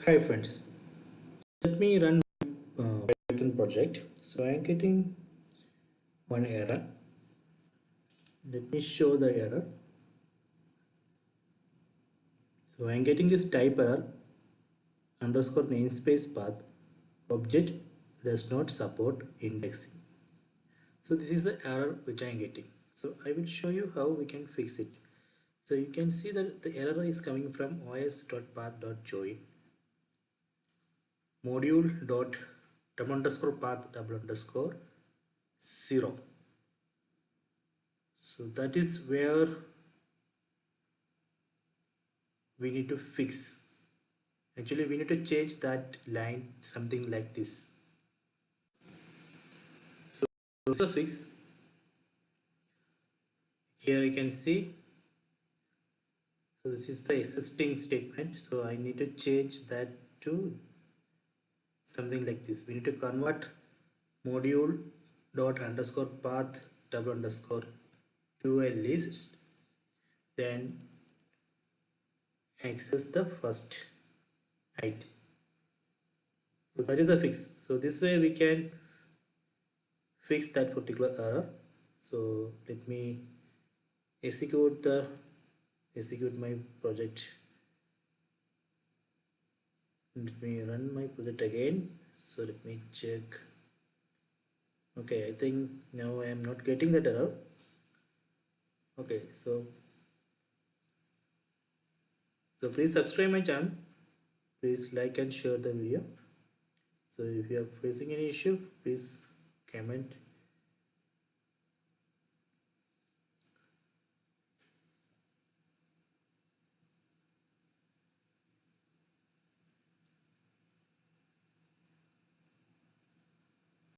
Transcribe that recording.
Hi friends, let me run Python project. So I am getting one error. Let me show the error. So I am getting this type error underscore namespace path object does not support indexing. So this is the error which I am getting. So I will show you how we can fix it. So you can see that the error is coming from os.path.join module dot double underscore path double underscore 0. So that is where we need to fix. Actually, we need to change that line something like this. So this is a fix. Here you can see. So this is the existing statement. So I need to change that to something like this. We need to convert module dot underscore path double underscore to a list, then access the first item. So that is a fix. So this way we can fix that particular error. So let me execute my project. Let me run my project again. So let me check. Okay, I think now I am not getting that error. Okay, so please subscribe my channel. Please like and share the video. So if you are facing any issue, please comment